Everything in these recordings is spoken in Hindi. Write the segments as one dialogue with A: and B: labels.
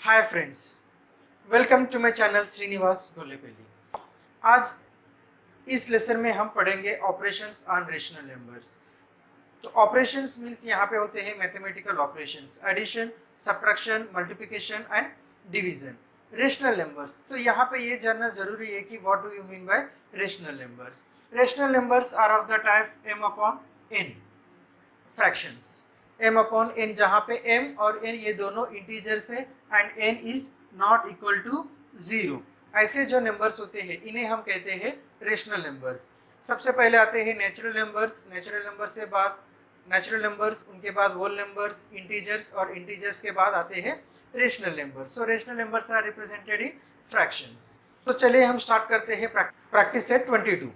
A: Hi friends, welcome to my channel Srinivas Golepalli. आज इस लेसन में हम पढ़ेंगे ऑपरेशंस ऑन रेशनल नंबर्स। तो ऑपरेशंस मींस यहाँ पे होते हैं mathematical operations, addition, subtraction, multiplication and division. Rational numbers, तो यहाँ पे ये जानना जरूरी है कि what do you mean by rational numbers. Rational numbers are of the type m upon n fractions. m upon n, जहाँ पे m और n ये दोनों इंटीजर्स है and n is not equal to 0। ऐसे जो नंबर्स होते हैं इन्हें हम कहते हैं रेशनल नंबर्स। सबसे पहले आते हैं नेचुरल नंबर्स, नेचुरल नंबर से बाद नेचुरल नंबर्स, उनके बाद होल नंबर्स, इंटीजर्स, और इंटीजर्स के बाद आते हैं rational numbers. So rational numbers are represented in fractions. तो चलिए हम स्टार्ट करते हैं practice set 22।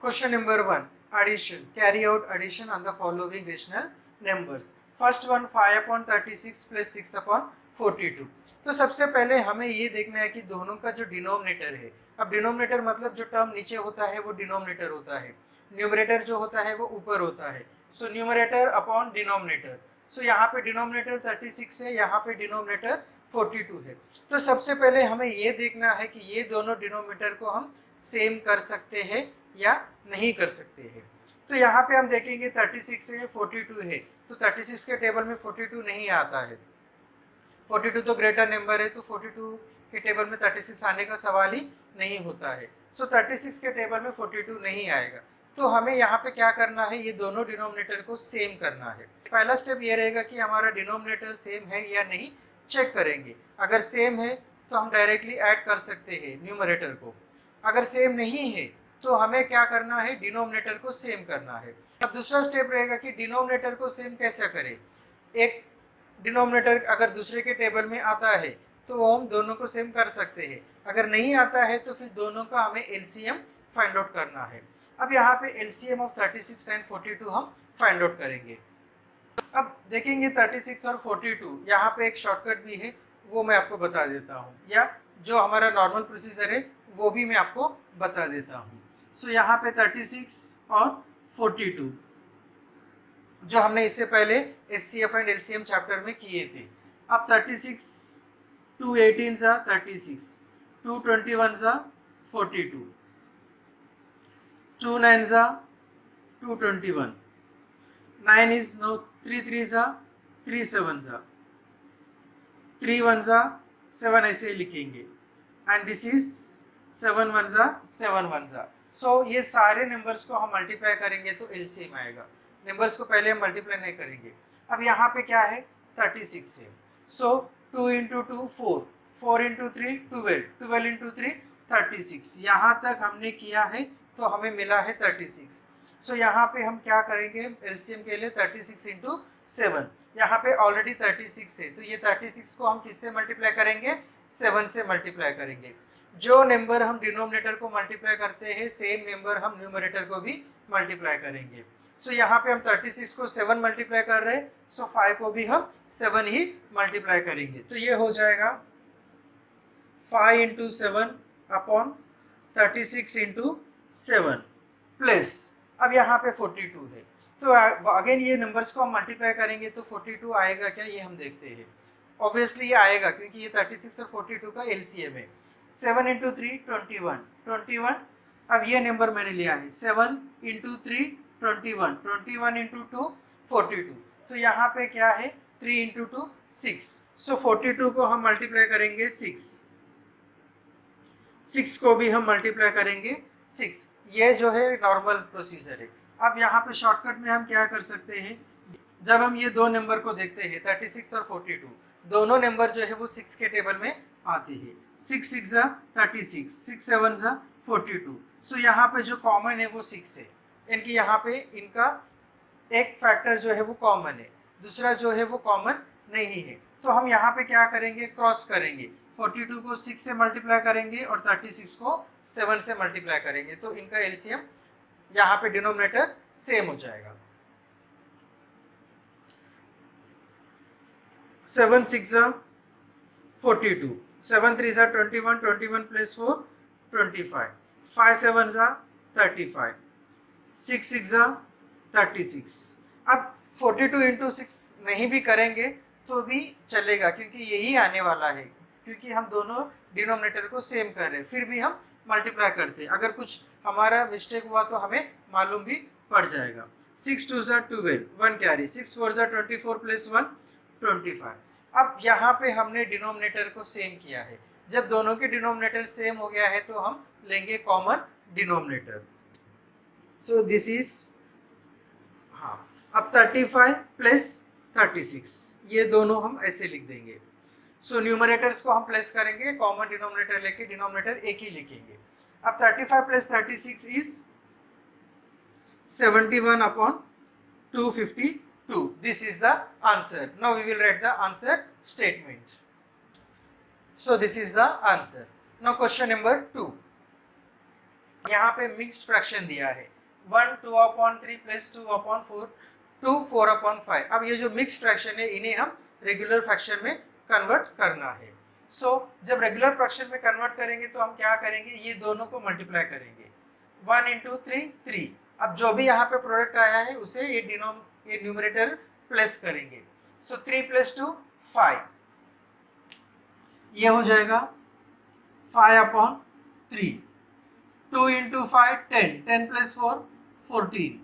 A: Question number 1. Addition. Carry out addition on the following rational numbers. First one 5 upon 36 plus 6 upon 42. तो सबसे पहले हमें ये देखना है कि दोनों का जो डिनोमिनेटर है, अब डिनोमिनेटर मतलब जो टर्म नीचे होता है वो डिनोमिनेटर होता है, न्यूमरेटर जो होता है वो ऊपर होता है। So numerator upon denominator. So यहाँ पे डिनोमिनेटर 36 है, यहाँ पे डिनोमिनेटर 42 है। तो सबसे पहले हमें ये देखना है कि ये दोनों डिनोमिनेटर को हम सेम कर सकते हैं या नहीं कर सकते हैं। तो यहाँ पे हम देखेंगे 36 है, 42 है, तो 36 के टेबल में 42 नहीं आता है। 42 तो ग्रेटर नंबर है, तो 42 के टेबल में 36 आने का सवाल ही नहीं होता है। सो 36 के टेबल में 42 नहीं आएगा। तो हमें यहाँ पे क्या करना है, ये दोनों डिनोमिनेटर को सेम करना है। पहला स्टेप ये रहेगा कि हमारा डिनोमिनेटर सेम है या नहीं चेक करेंगे। अगर सेम है तो हम डायरेक्टली ऐड कर सकते हैं न्यूमरेटर को। अगर सेम नहीं है तो हमें क्या करना है, डिनोमिनेटर को सेम करना है। अब दूसरा स्टेप रहेगा कि डिनोमिनेटर को सेम कैसे करें। एक डिनोमिनेटर अगर दूसरे के टेबल में आता है तो वो हम दोनों को सेम कर सकते हैं। अगर नहीं आता है तो फिर दोनों का हमें एलसीएम फाइंड आउट करना है। अब यहाँ पे एलसीएम ऑफ 36 एंड 42 हम फाइंड आउट करेंगे। अब देखेंगे 36 और 42, यहाँ पे एक शॉर्टकट भी है, वो मैं आपको बता देता हूँ, या जो हमारा नॉर्मल प्रोसीजर है वो भी मैं आपको बता देता हूँ। सो यहाँ पे 36 और 42 जो हमने इससे पहले एचसीएफ एंड एलसीएम चैप्टर में किए थे। अब 36 2 18 सा 36, 2 21 सा 42, 2 9 सा 221, 9 is now 3 3 सा 3 7 सा 3 1 सा 7, ऐसे लिखेंगे, एंड दिस इज 7 1 सा 7 1 सा। सो ये सारे नंबर्स को हम मल्टीप्लाई करेंगे तो एलसीएम आएगा। नंबर्स को पहले हम मल्टीप्लाई नहीं करेंगे। अब यहाँ पे क्या है, 36 है। सो 2 इंटू 2 4, 4 इंटू 3 12, 12 इंटू 3 36। यहाँ तक हमने किया है तो हमें मिला है 36। सो यहाँ पे हम क्या करेंगे एलसीएम के लिए, 36 इंटू 7। यहाँ पे ऑलरेडी 36 है, तो ये 36 को हम किससे मल्टीप्लाई करेंगे, 7 से मल्टीप्लाई करेंगे। जो नंबर हम डिनोमिनेटर को मल्टीप्लाई करते हैं सेम नंबर हम न्यूमरेटर को भी मल्टीप्लाई करेंगे। सो यहाँ पे हम 36 को 7 मल्टीप्लाई कर रहे हैं, सो 5 को भी हम 7 ही मल्टीप्लाई करेंगे। तो ये हो जाएगा 5 इंटू 7 अपॉन 36 इंटू 7 प्लस, अब यहाँ पे 42 है, तो अगेन ये नंबर्स को हम मल्टीप्लाई करेंगे तो 42 आएगा क्या, ये हम देखते हैं। ऑब्वियसली ये आएगा क्योंकि ये 36 और 42 का एलसीएम है। 7 इंटू 3 21, अब ये नंबर मैंने लिया है 7 इंटू 3 21, 21 इंटू 2 42, तो यहाँ पे क्या है 3 इंटू 2 6। सो 42 को हम मल्टीप्लाई करेंगे 6 को भी हम मल्टीप्लाई करेंगे 6। ये जो है नॉर्मल प्रोसीजर है। अब यहाँ पे शॉर्टकट में हम क्या कर सकते हैं, जब हम ये दो नंबर को देखते हैं 36 और 42, दोनों नंबर जो है वो 6 के टेबल में आते हैं। 6 6 36, 6 7 42। सो यहाँ पे जो कॉमन है वो 6 है, इनकी यहाँ पे इनका एक फैक्टर जो है वो कॉमन है, दूसरा जो है वो कॉमन नहीं है। तो हम यहाँ पे क्या करेंगे, क्रॉस करेंगे, 42 को 6 से मल्टीप्लाई करेंगे और 36 को 7 से मल्टीप्लाई करेंगे, तो इनका एलसीएम यहाँ पे डिनोमिनेटर सेम हो जाएगा। 7 6 42, 7 3 21, 21 प्लस 4 25, 5 7 35, 6 6 36। अब 42 इंटू 6 नहीं भी करेंगे तो भी चलेगा क्योंकि यही आने वाला है, क्योंकि हम दोनों डिनोमिनेटर को सेम कर रहे हैं, फिर भी हम मल्टीप्लाई करते हैं। अगर कुछ हमारा मिस्टेक हुआ तो हमें मालूम भी पड़ जाएगा। 6 2 12, 1 कैरी, 6 4 24 प्लस 1 25। अब यहाँ पे हमने डिनोमिनेटर को सेम किया है। जब दोनों के डिनोमिनेटर सेम हो गया है तो हम लेंगे common denominator. So this is, हाँ, अब 35 प्लस 36 ये दोनों हम ऐसे लिख देंगे। सो न्यूमरेटर्स को हम प्लस करेंगे, कॉमन डिनोमिनेटर लेके डिनोमिनेटर एक ही लिखेंगे। अब 35 plus 36 is 71 upon 252. This is the answer. Now we will write the answer statement. So this is the answer. Now question number 2. यहाँ पे मिक्स्ड फ्रैक्शन दिया है 1 2 अपॉन 3 प्लस 2 अपॉन 4 2 4 अपॉन 5। अब ये जो मिक्स्ड फ्रैक्शन है इन्हें हम रेगुलर फ्रैक्शन में कन्वर्ट करना है। सो जब रेगुलर फ्रैक्शन में कन्वर्ट करेंगे तो हम क्या करेंगे, ये दोनों को मल्टीप्लाई करेंगे। 1 इंटू 3 3। अब जो भी यहाँ पे प्रोडक्ट आया है उसे ये न्यूमरेटर प्लस करेंगे। सो 3 प्लस 2 5, ये हो जाएगा 5 अपॉन 3। 2 into 5 10, 10 plus 4 14,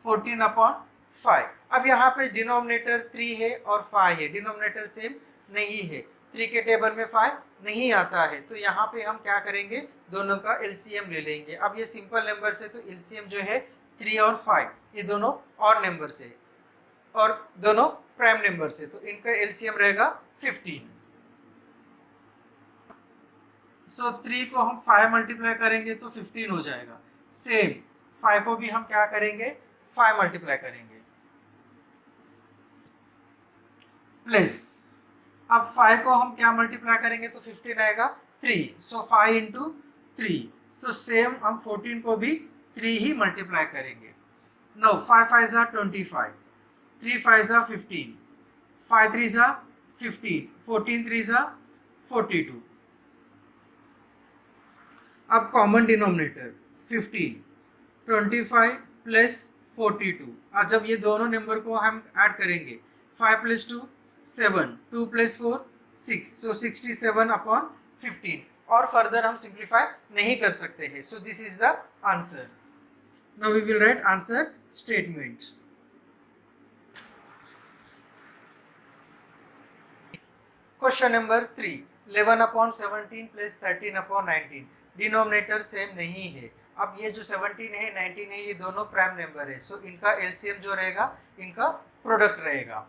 A: 14 upon 5। अब यहाँ पे डिनोमिनेटर 3 है और 5 है, डिनोमिनेटर सेम नहीं है, 3 के टेबल में 5 नहीं आता है, तो यहाँ पे हम क्या करेंगे, दोनों का एलसीएम ले लेंगे। अब ये सिंपल नंबर से तो एलसीएम जो है 3 और 5 ये दोनों और नंबर से और दोनों प्राइम नंबर से, तो इनका एलसीएम रहेगा 15। सो 3 को हम 5 मल्टीप्लाई करेंगे तो 15 हो जाएगा। सेम 5 को भी हम क्या करेंगे, 5 मल्टीप्लाई करेंगे प्लस, अब 5 को हम क्या मल्टीप्लाई करेंगे तो 15 आएगा 3। सो 5 इंटू 3। सो सेम हम 14 को भी 3 ही मल्टीप्लाई करेंगे। नो 5 5 जा 25, 3 5 जा 15, 5 3 जा 15, 14 3 जा 42। अब कॉमन डिनोमिनेटर 15, 25 प्लस 42। और जब ये दोनों नंबर को हम ऐड करेंगे 5 प्लस 2 7, 2 प्लस 4 6, सो 67 अपॉन 15। और फर्दर हम सिंप्लीफाई नहीं कर सकते हैं। So this is the answer. Now we will write answer statement. Question number 3, 11 upon 17 plus 13 upon 19। Denominator same नहीं है। अब ये जो 17 है 19 है ये दोनों प्राइम नंबर है, सो इनका एलसीएम जो रहेगा इनका प्रोडक्ट रहेगा।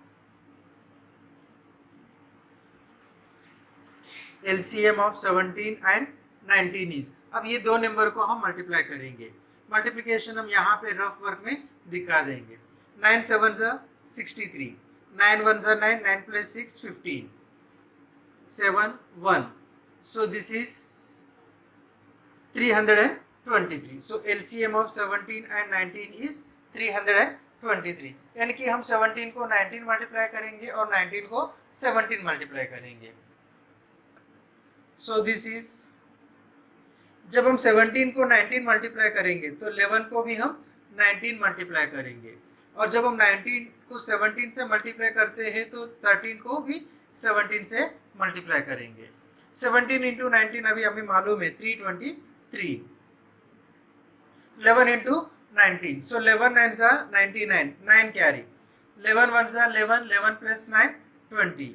A: एलसीएम ऑफ 17 एंड 19 इज, अब ये दो नंबर को हम मल्टीप्लाई करेंगे। मल्टीप्लिकेशन हम यहाँ पे रफ वर्क में दिखा देंगे। 9 7 जा 63, 9 1 जा 9, 9 plus 6 15, 7 1, so this is 323. so LCM of 17 and 19 is 323, यानी कि हम 17 को 19 मल्टीप्लाई करेंगे और 19 को 17 मल्टीप्लाई करेंगे। so this is, जब हम 17 को 19 मल्टीप्लाई करेंगे तो 11 को भी हम 19 मल्टीप्लाई करेंगे, और जब हम 19 को 17 से मल्टीप्लाई करते हैं तो 13 को भी 17 से मल्टीप्लाई करेंगे। 17 इंटू 19 अभी हमें मालूम है 323। 11 इंटू 19, सो 11 9 जा 99, 9 कैरी, 11 1 जा 11, 11 प्लस 9 20।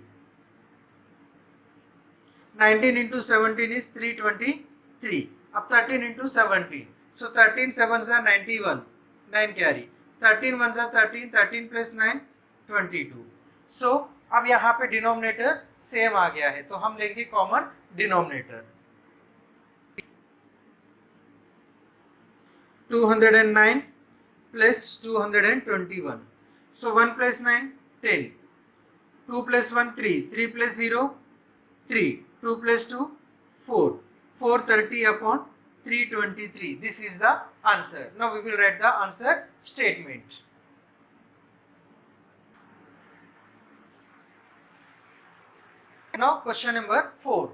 A: 19 into 17 is 323। अब 13 इंटू 17, सो 13 7 जा 91, 9 कैरी, 13 1 जा 13, 13 प्लस 9 22। सो अब यहाँ पे डिनोमिनेटर सेम आ गया है तो हम लेंगे common denominator. 209 plus 221, so 1 plus 9 10, 2 plus 1 3, 3 plus 0 3, 2 plus 2 4, 430 upon 323. This is the answer. Now we will write the answer statement. Now question number 4.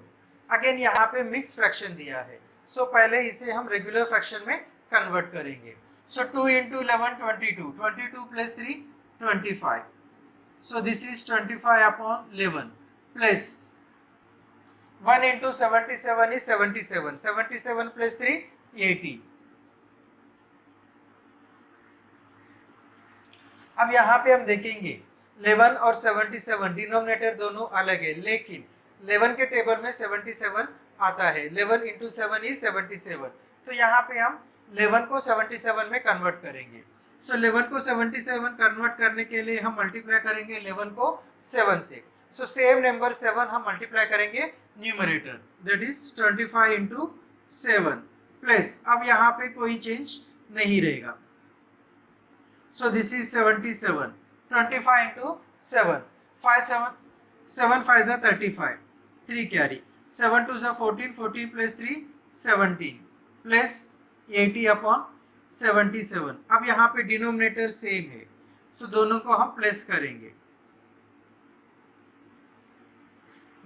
A: Again यहाँ पे मिक्स फ्रैक्शन दिया है, सो पहले इसे हम रेगुलर फ्रैक्शन में कन्वर्ट करेंगे। सो 2 into 11 22, 22 plus 3 25, So this is 25 upon 11 plus 1 into 77 is 77. 77 plus 3 80. अब यहाँ पे हम देखेंगे 11 और 77 डिनोमिनेटर दोनों अलग है, लेकिन 11 के टेबल में 77 आता है। 11 इंटू 7 इज 77। तो यहाँ पे हम 11 को 77 में कन्वर्ट करेंगे। सो 11 को 77 कन्वर्ट करने के लिए हम मल्टीप्लाई करेंगे 11 को 7 से। सो सेम नंबर 7 हम मल्टीप्लाई करेंगे numerator, that is 25 into 7 plus, अब यहाँ पे कोई चेंज नहीं रहेगा। So this is 77. 25 into 7. 7 5 are 35. 3 carry. 7 2 are 14. 14 plus 3 17 plus 80 upon 77. अब यहाँ पे डिनोमिनेटर सेम है, सो दोनों को हम प्लस करेंगे।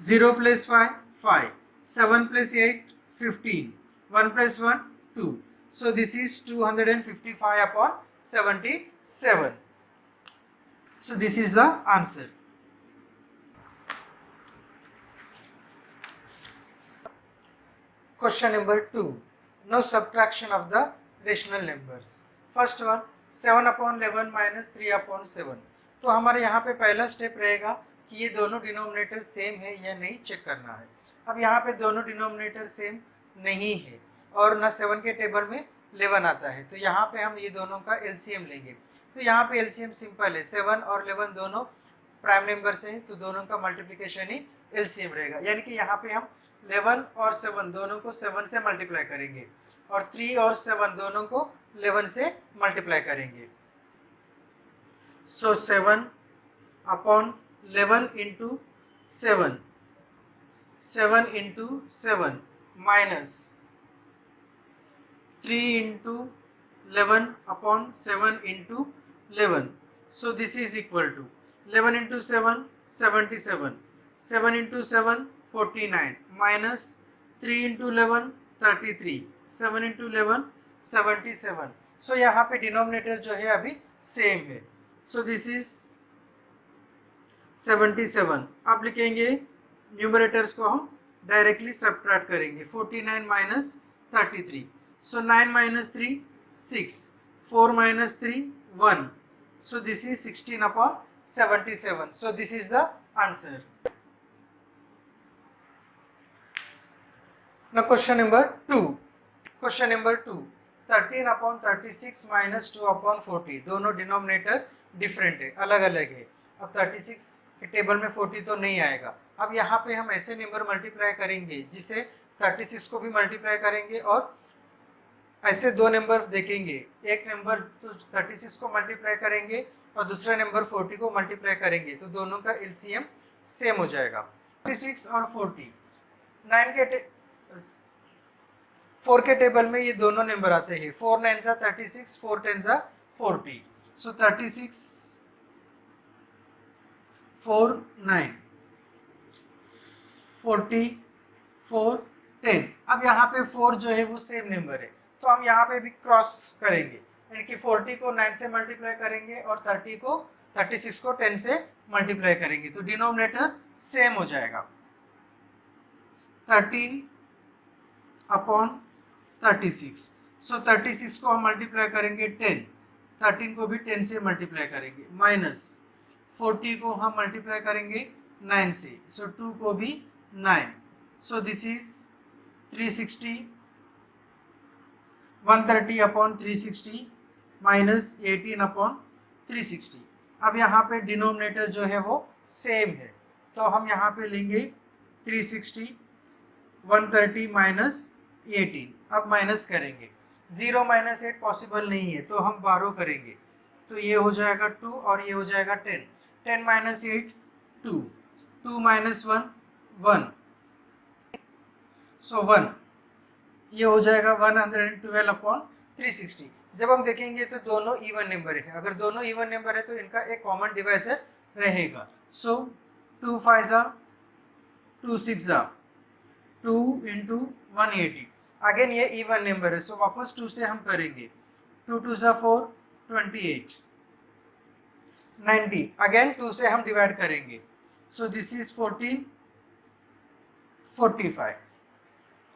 A: 0 plus 5 5. 7 plus 8 15. 1 plus 1 2. So this is 255 upon 77. So this is the answer. Question number 2. No subtraction of the rational numbers. First one 7 upon 11 minus 3 upon 7. तो हमारे यहाँ पे पहला स्टेप रहेगा कि ये दोनों डिनोमिनेटर सेम है या नहीं चेक करना है। अब यहाँ पे दोनों डिनोमिनेटर सेम नहीं है और ना 7 के टेबल में 11 आता है, तो यहाँ पे हम ये दोनों का एलसीएम लेंगे। तो यहाँ पे एलसीएम सिंपल है, 7 और 11 दोनों प्राइम नंबर्स हैं, तो दोनों का मल्टीप्लिकेशन ही एलसीएम रहेगा। यानी कि यहाँ पे हम 11 और 7 दोनों को 7 से मल्टीप्लाई करेंगे और 3 और 7 दोनों को 11 से मल्टीप्लाई करेंगे। सो 7 upon 11 into 7, 7 into 7 minus 3 into 11 upon 7 into 11. So this is equal to 11 into 7 77, 7 into 7 49 minus 3 into 11 33, 7 into 11 77. So यहाँ पे डिनोमिनेटर जो है अभी सेम है। So this is 77। अब लिखेंगे न्यूमरेटर्स को हम डायरेक्टली सब्ट्रैक्ट करेंगे। 49 minus 33. So 9 minus 3 6, 4 minus 3 1. So this is 16 upon 77. So this is the answer. Now question number 2. Question number 2. 13 upon 36 minus 2 upon 40. दोनों डिनोमिनेटर डिफरेंट है, अलग अलग है। अब 36 के टेबल में 40 तो नहीं आएगा। अब यहाँ पे हम ऐसे नंबर मल्टीप्लाई करेंगे जिसे 36 को भी मल्टीप्लाई करेंगे और ऐसे दो नंबर देखेंगे, एक नंबर तो 36 को मल्टीप्लाई करेंगे और दूसरा नंबर 40 को मल्टीप्लाई करेंगे, तो दोनों का एलसीएम सेम हो जाएगा। 36 और 40 9 के 4 के टेबल में ये दोनों नंबर आते हैं। 4 9 जा 36, 4 10 जा 40। सो 36 4 9 40 4 10। अब यहाँ पे 4 जो है वो सेम नंबर है, तो हम यहाँ पे भी क्रॉस करेंगे, यानी कि 40 को 9 से मल्टीप्लाई करेंगे और 36 को 10 से मल्टीप्लाई करेंगे, तो डिनोमिनेटर सेम हो जाएगा। 13 अपॉन 36। सो 36 को हम मल्टीप्लाई करेंगे 10, 13 को भी 10 से मल्टीप्लाई करेंगे, माइनस 40 को हम मल्टीप्लाई करेंगे 9 से, सो 2 को भी 9। सो this is 360, 130 upon 360 minus 18 upon 360। अब यहाँ पे डिनोमिनेटर जो है वो सेम है, तो हम यहाँ पे लेंगे 360, 130 माइनस 18। अब माइनस करेंगे, 0 माइनस 8 पॉसिबल नहीं है, तो हम 12 करेंगे, तो ये हो जाएगा 2 और ये हो जाएगा 10। 10 माइनस 8 2, 2 माइनस 1 1, सो 1, ये हो जाएगा 112 अपॉन 360। जब हम देखेंगे तो दोनों इवन नंबर है, अगर दोनों इवन नंबर है तो इनका एक कॉमन डिवाइजर रहेगा। सो 2 5 जा 2 6 जा 2 इंटू 180। अगेन ये इवन नंबर है, सो वापस 2 से हम करेंगे, 2 2 जा 4 28, 90, अगेन 2 से हम डिवाइड करेंगे, सो दिस इज 1445।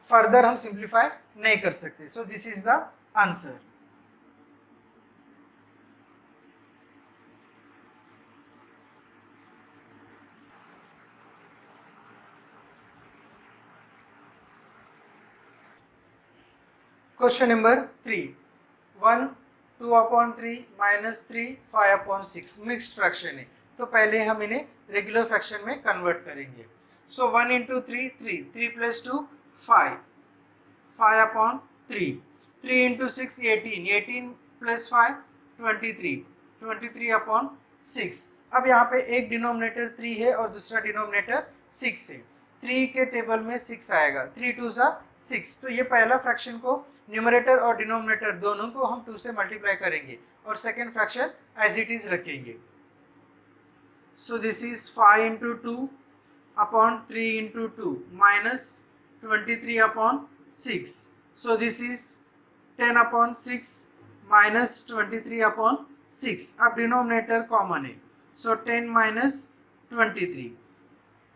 A: फर्दर हम सिंप्लीफाई नहीं कर सकते, सो this is the answer. Question number 3, 1 2/3 -3 5/6 mixed fraction है, तो पहले हम इन्हें रेगुलर फ्रैक्शन में कन्वर्ट करेंगे। सो 1 इंटू 3 3, 3 + 2 5, 5/3, 3 इंटू 6 18, 18 + 5 23, 23/6। अब यहाँ पे एक डिनोमिनेटर 3 है और दूसरा डिनोमिनेटर 6 है। 3 के टेबल में 6 आएगा, 3 2 ज़ा 6, तो ये पहला फ्रैक्शन को न्यूमरेटर और डिनोमिनेटर दोनों को हम 2 से मल्टीप्लाई करेंगे और second fraction as it is रखेंगे। So this is 5 into 2/3 into 2 -23/6, so this is 10/6 -23/6। अब डिनोमिनेटर कॉमन है, सो 10 - 23,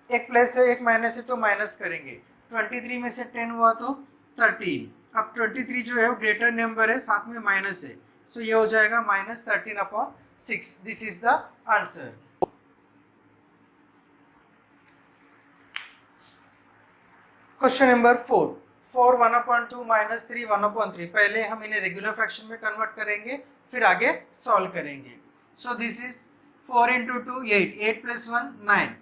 A: एक प्लस है एक माइनस है तो माइनस करेंगे, 23 में से 10 हुआ तो 13। अब 23 जो है वो ग्रेटर नंबर है, साथ में माइनस है, सो ये हो जाएगा -13/6। This is the answer. Question number 4, 4 1/2 -3 1/3। पहले हम इन्हें रेगुलर फ्रैक्शन में कन्वर्ट करेंगे, फिर आगे सॉल्व करेंगे। So this is 4 into 2 8, 8 + 1 9,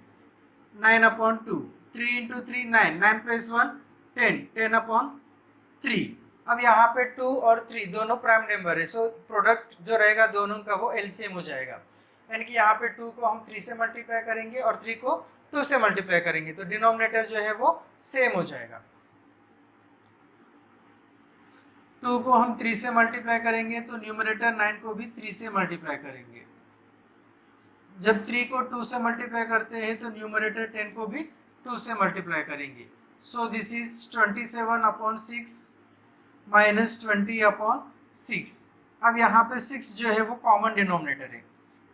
A: 9/2, 3 into 3 9, 9 + 1 10, 10/3। अब यहाँ पे 2 और 3 दोनों प्राइम नंबर है, सो प्रोडक्ट जो रहेगा दोनों का वो एलसीएम हो जाएगा, यानी कि यहाँ पे 2 को हम 3 से मल्टीप्लाई करेंगे और 3 को 2 से मल्टीप्लाई करेंगे, तो डिनोमिनेटर जो है वो सेम हो जाएगा। 2 को हम 3 से मल्टीप्लाई करेंगे तो न्यूमरेटर 9 को भी 3 से मल्टीप्लाई करेंगे। जब 3 को 2 से मल्टीप्लाई करते हैं तो न्यूमरेटर 10 को भी 2 से मल्टीप्लाई करेंगे। So this is 27/6 -20/6। अब यहाँ पे 6 जो है वो कॉमन डिनोमिनेटर है,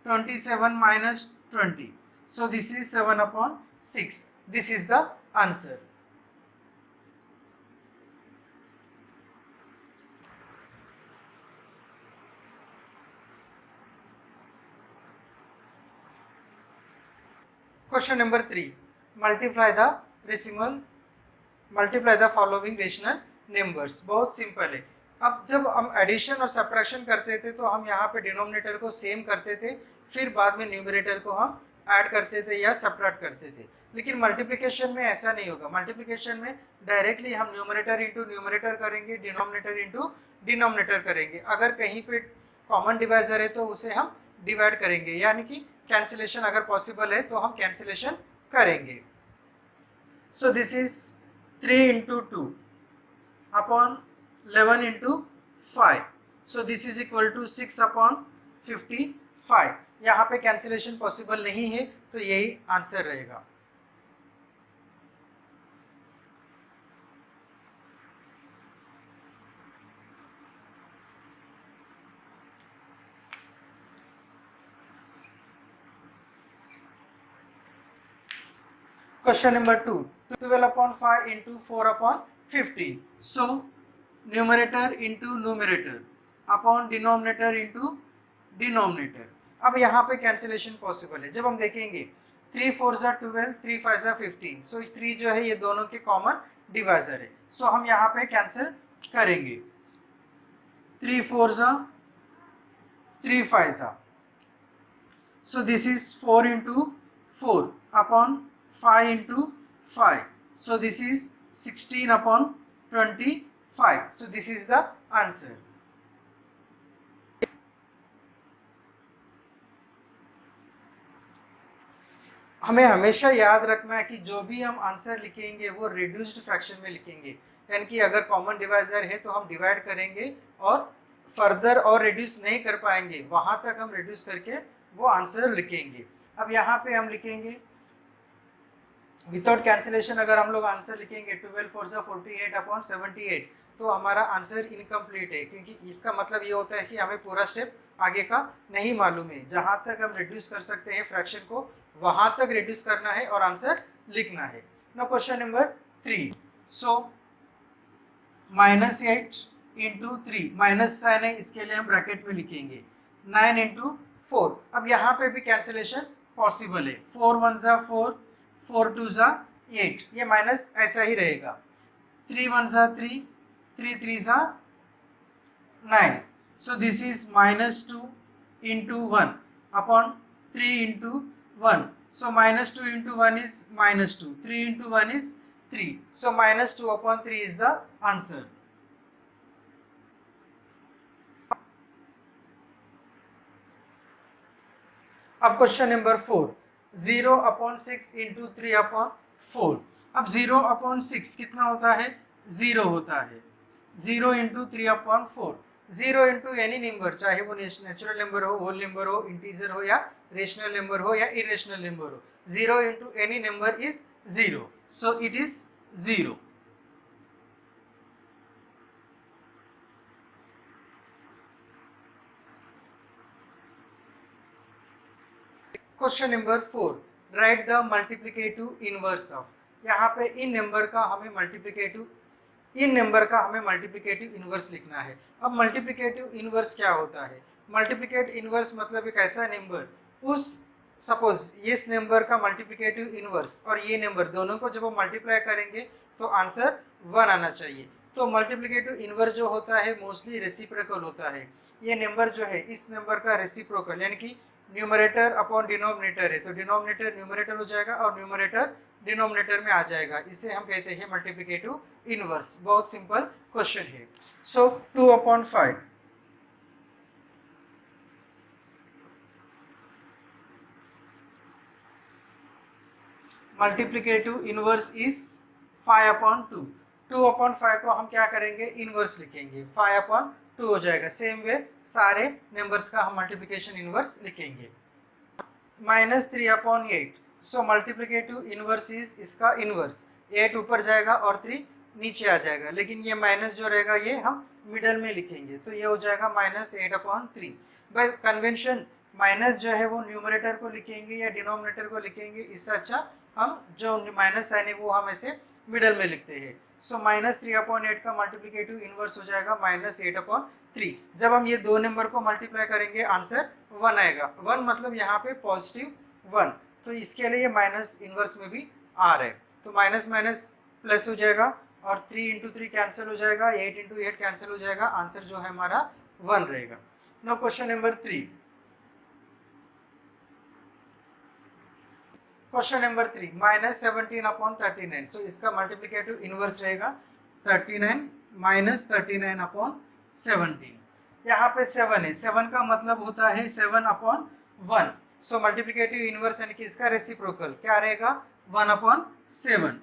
A: 27 - 20, सो this is 7/6। This is the answer. Question number 3, multiply the following rational numbers. बहुत सिंपल है। अब जब हम एडिशन और सब्ट्रैक्शन करते थे तो हम यहाँ पे डिनोमिनेटर को सेम करते थे, फिर बाद में न्यूमरेटर को हम ऐड करते थे या सब्ट्रैक्ट करते थे, लेकिन मल्टीप्लिकेशन में ऐसा नहीं होगा। मल्टीप्लिकेशन में डायरेक्टली हम न्यूमरेटर इंटू न्यूमरेटर करेंगे, डिनोमिनेटर इंटू डिनोमिनेटर करेंगे। अगर कहीं पे कॉमन डिवाइजर है तो उसे हम डिवाइड करेंगे, यानी कि कैंसिलेशन अगर पॉसिबल है तो हम कैंसिलेशन करेंगे। So this is 3 into 2 upon 11 into 5, so this is equal to 6/55। यहाँ पे कैंसिलेशन पॉसिबल नहीं है तो यही आंसर रहेगा। Question number 2, 12/5 into 4/15. So numerator into numerator upon denominator into denominator. अब यहाँ पे कैंसिलेशन पॉसिबल है। जब हम देखेंगे 3 4 ज़ा 12, 3 5 ज़ा 15, सो 3 जो है ये दोनों के कॉमन डिवाइजर है, सो हम यहाँ पे कैंसिल करेंगे। 3 4 ज़ा 3 5 ज़ा, सो this is 4 into 4 upon 5 into 5, so this is 16/25, so this is the answer। हमें हमेशा याद रखना है कि जो भी हम आंसर लिखेंगे वो रिड्यूस्ड फ्रैक्शन में लिखेंगे, यानी कि अगर कॉमन डिवाइजर है तो हम डिवाइड करेंगे और फर्दर और रिड्यूस नहीं कर पाएंगे, वहां तक हम रिड्यूस करके वो आंसर लिखेंगे। अब यहाँ पे हम लिखेंगे विदाउट कैंसिलेशन। अगर हम लोग आंसर लिखेंगे 12 4 ज़ा 48/78, तो हमारा आंसर इनकम्प्लीट है, क्योंकि इसका मतलब ये होता है कि हमें पूरा स्टेप आगे का नहीं मालूम है। जहां तक हम रिड्यूस कर सकते हैं फ्रैक्शन को वहां तक रिड्यूस करना है और आंसर लिखना है। Now question number 3। सो -8 इंटू 3, माइनस साइन है इसके लिए हम ब्रैकेट में लिखेंगे 9 इंटू 4। अब यहाँ पे भी कैंसिलेशन पॉसिबल है, 4 1 जा 4, 4 2 जा 8, ये माइनस ऐसा ही रहेगा। 3 1 जा 3, 3 3 जा 9। So this is -2 into 1 upon 3 into 1. So -2 into 1 is -2. 3 into 1 is 3. So -2 upon 3 is the answer. अब question number 4, 0 upon 6 into 3 upon 4। अब 0 अपॉन 6 कितना होता है? 0 होता है। 0 into 3 upon 4, 0 into any number, चाहे वो नेचुरल नंबर हो, होल नंबर हो, इंटीजर हो या रेशनल नंबर हो या इरेशनल नंबर हो, 0 into any number is 0, so it is 0। Question number 4, right the multiplicative inverse of. यहाँ पे इन नंबर का हमें मल्टीप्लिकेटिव इनवर्स लिखना है। अब मल्टीप्लिकेटिव इनवर्स क्या होता है? मल्टीप्लिकेट इनवर्स मतलब एक ऐसा नंबर, उस सपोज इस नंबर का मल्टीप्लिकेटिव इनवर्स और ये नंबर दोनों को जब हम मल्टीप्लाई करेंगे तो आंसर 1 आना चाहिए। तो मल्टीप्लिकेटिव इनवर्स जो होता है मोस्टली रेसिप्रोकल होता है। ये नंबर जो है इस नंबर का रेसिप्रोकल यानी कि न्यूमरेटर अपॉन डिनोमिनेटर है, तो डिनोमिनेटर न्यूमरेटर हो जाएगा और न्यूमरेटर डिनोमिनेटर में आ जाएगा। इसे हम कहते हैं मल्टीप्लिकेटिव इनवर्स। बहुत सिंपल क्वेश्चन है। सो 2/5 मल्टीप्लिकेटिव इनवर्स इज 5/2। 2/5 को हम क्या करेंगे? इनवर्स लिखेंगे, 5/2 हो जाएगा। सेम वे सारे नंबर्स का हम मल्टीप्लिकेशन इनवर्स लिखेंगे। -3/8, सो मल्टीप्लिकेटिव इनवर्स इज इसका इनवर्स, 8 ऊपर जाएगा और 3 नीचे आ जाएगा, लेकिन ये माइनस जो रहेगा ये हम मिडल में लिखेंगे, तो ये हो जाएगा -8/3। बाय कन्वेंशन माइनस जो है वो न्यूमरेटर को लिखेंगे या डिनोमिनेटर को लिखेंगे, इससे अच्छा हम जो माइनस साइन है वो हम ऐसे मिडल में लिखते हैं। सो -3/8 का मल्टीप्लिकेटिव इनवर्स हो जाएगा -8/3। जब हम ये दो नंबर को मल्टीप्लाई करेंगे आंसर 1 आएगा। 1 मतलब यहाँ पे पॉजिटिव 1, तो इसके लिए ये माइनस इनवर्स में भी आ रहा है, तो माइनस माइनस प्लस हो जाएगा और 3 इंटू 3 कैंसिल हो जाएगा, 8 इंटू 8 कैंसिल हो जाएगा, आंसर जो है हमारा 1 रहेगा। Now question number 3। Question number 3, -17/39, सो इसका मल्टीप्लिकेटिव इनवर्स रहेगा 39 -39/17। यहाँ पे 7 है, 7 का मतलब होता है 7/1, सो मल्टीप्लिकेटिव इनवर्स यानी कि इसका रेसिप्रोकल क्या रहेगा? 1/7।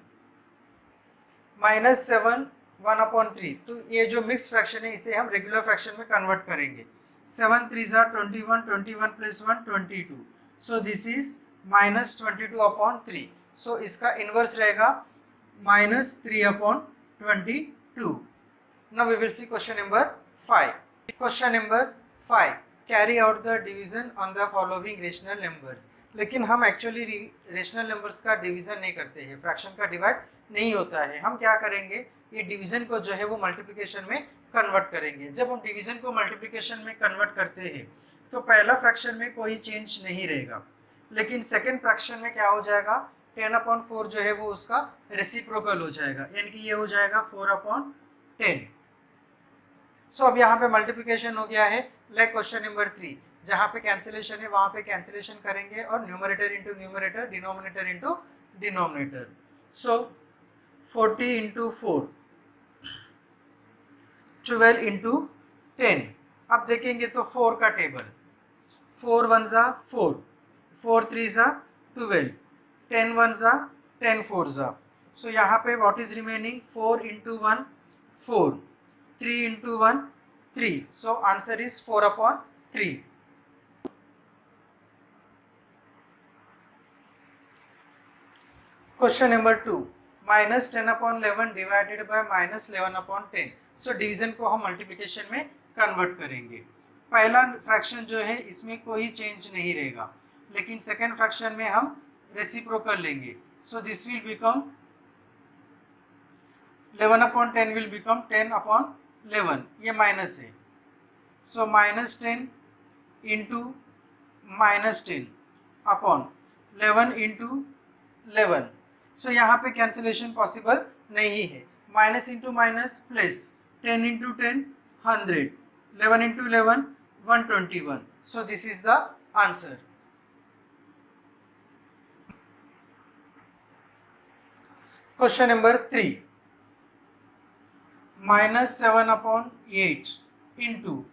A: -7 1/3, तो ये जो मिक्स फ्रैक्शन है इसे हम रेगुलर फ्रैक्शन में कन्वर्ट करेंगे। 7 3 जा 21, 21 + 1 22, सो दिस इज -22/3, सो इसका इनवर्स रहेगा -3/22। Now we will see question number 5। Question number 5, carry out the division on the following rational numbers. लेकिन हम एक्चुअली रेशनल नंबर्स का डिवीजन नहीं करते हैं, फ्रैक्शन का डिवाइड नहीं होता है। हम क्या करेंगे? ये डिवीजन को जो है वो मल्टीप्लिकेशन में कन्वर्ट करेंगे। जब हम डिवीजन को मल्टीप्लिकेशन में कन्वर्ट करते हैं तो पहला फ्रैक्शन में कोई चेंज नहीं रहेगा, लेकिन सेकेंड फ्रैक्शन में क्या हो जाएगा? 10/4 जो है वो उसका रेसिप्रोकल हो जाएगा, यानी कि ये हो जाएगा 4/10। सो अब यहाँ पे मल्टीप्लिकेशन हो गया है। लाइक क्वेश्चन नंबर 3, जहाँ पे कैंसिलेशन है वहाँ पे कैंसिलेशन करेंगे और numerator into numerator, denominator into denominator. So 40 into 4, 12 into 10। अब देखेंगे तो 4 का टेबल, 4 1 जा 4, 4 3 जा 12, 10 1 जा 10 4 जा। सो यहाँ पे what is remaining? 4 into 1 4, 3 into 1 3, so answer is 4/3। Question number 2, -10/11 divided by -11/10, so division को हम मल्टीप्लिकेशन में कन्वर्ट करेंगे। पहला फ्रैक्शन जो है इसमें कोई चेंज नहीं रहेगा, लेकिन सेकेंड फ्रैक्शन में हम रेसिप्रोकल लेंगे। So this will become 11/10 will become 10/11, ये माइनस है। सो -10 इंटू -10 अपॉन 11 इंटू 11। सो यहाँ पे कैंसिलेशन पॉसिबल नहीं है। Minus into minus plus, 10 into 10 100, 11 into 11 121। So this is the answer. Question number 3, -7/8 into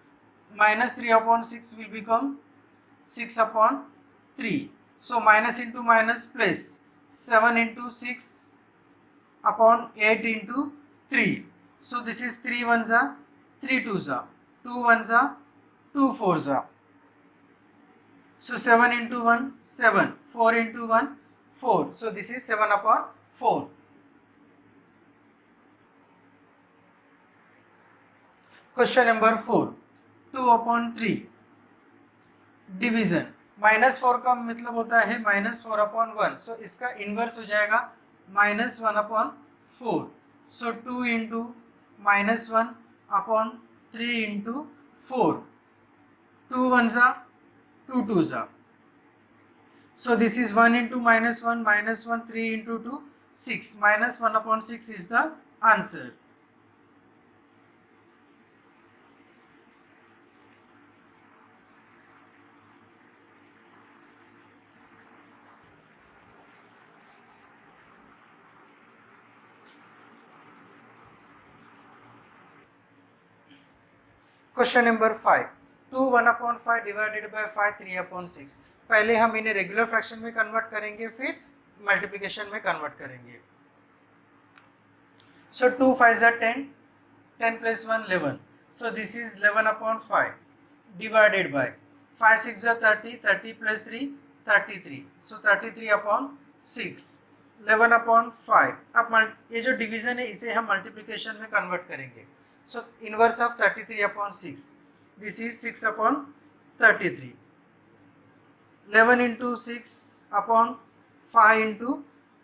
A: -3/6 will become 6/3. So minus into minus plus, 7 into 6/8 into 3. So this is 3 ones are 3 twos are, 2 ones are 2 fours are. So 7 into 1 7, 4 into 1 4. So this is 7/4. Question number 4, 2/3 division. -4 का मतलब होता है -4/1। सो इसका इनवर्स हो जाएगा -1/4। सो 2 इंटू -1/3 इंटू 4, 2 1 जा 2 2 जा। सो this is 1 into -1 -1 3 into 2 6, -1/6 is the answer. Question number 5, 2 1/5 divided by 5 3/6। पहले हम इन्हें रेगुलर फ्रैक्शन में कन्वर्ट करेंगे, फिर मल्टीप्लिकेशन में कन्वर्ट करेंगे। सो 2 5 are 10, 10 plus 1 11। So this is 11/5 divided by 5 6 are 30, 30 plus 3 33। सो 33/6, 11/5। अब ये जो डिवीजन है इसे हम मल्टीप्लिकेशन में कन्वर्ट करेंगे। So inverse of 33/6, this is 6/33। 11 into 6/5 into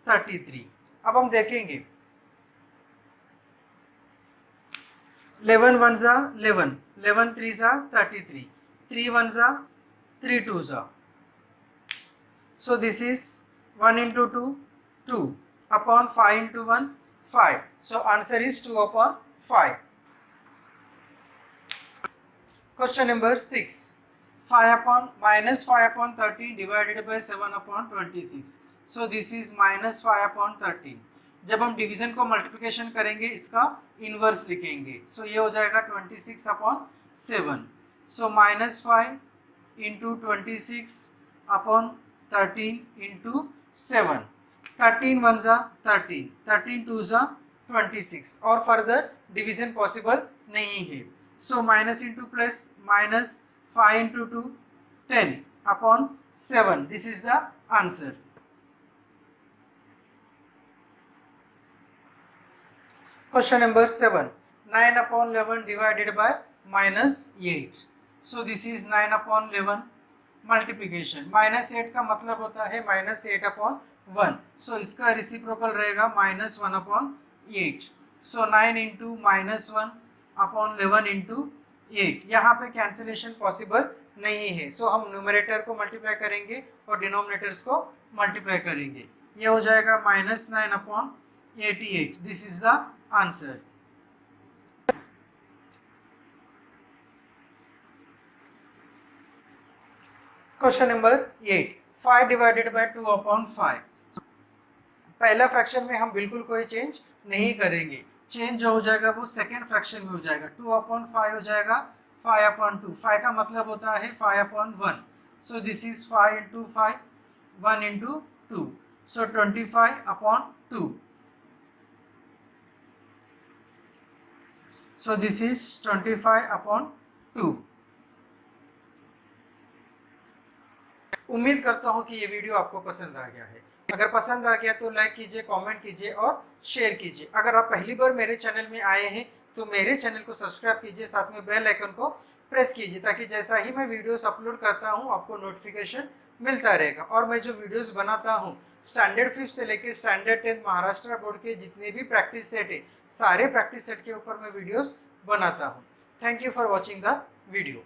A: 33। अब हम देखेंगे 11 1 जा 11, 11 3 जा 33, 3 1 जा 3 2 जा। So this is 1 into 2 2 upon 5 into 1 5। So answer is 2/5। Question number 6, 5/13 divided by 7/26। So this is -5/13। जब हम डिवीजन को मल्टीप्लिकेशन करेंगे इसका इनवर्स लिखेंगे। सो ये हो जाएगा 26/7। सो -5 इंटू 26/13 इंटू 7। 13 1 जा 13, 13 2 जा 26 और फर्दर डिवीजन पॉसिबल नहीं है। So minus into plus, minus 5 into 2 10/7। This is the answer। Question number 7, 9/11 divided by -8। So this is 9/11 multiplication. -8 का मतलब होता है -8/1। सो इसका रेसिप्रोकल रहेगा -1/8। सो 9 इंटू -1/11 इंटू 8। यहाँ पे कैंसिलेशन पॉसिबल नहीं है। सो हम न्यूमरेटर को मल्टीप्लाई करेंगे और डिनोमिनेटर्स को मल्टीप्लाई करेंगे। ये हो जाएगा -9/88। This is the answer. Question number 8, 5 divided by 2/5। पहला फ्रैक्शन में हम बिल्कुल कोई चेंज नहीं करेंगे। चेंज जो हो जाएगा वो सेकेंड फ्रैक्शन में हो जाएगा। 2/5 हो जाएगा 5/2। 5 का मतलब होता है 5/1। सो this is 5 into 5, 1 into 2। So 25/2। So this is 25/2। उम्मीद करता हूँ कि ये वीडियो आपको पसंद आ गया है। अगर पसंद आ गया तो लाइक कीजिए, कमेंट कीजिए और शेयर कीजिए। अगर आप पहली बार मेरे चैनल में आए हैं तो मेरे चैनल को सब्सक्राइब कीजिए, साथ में बेल आइकन को प्रेस कीजिए, ताकि जैसा ही मैं वीडियोस अपलोड करता हूँ आपको नोटिफिकेशन मिलता रहेगा। और मैं जो वीडियोस बनाता हूँ स्टैंडर्ड 5 से लेकर स्टैंडर्ड 10 महाराष्ट्र बोर्ड के जितने भी प्रैक्टिस सेट है, सारे प्रैक्टिस सेट के ऊपर मैं वीडियोस बनाता हूँ। Thank you for watching the video.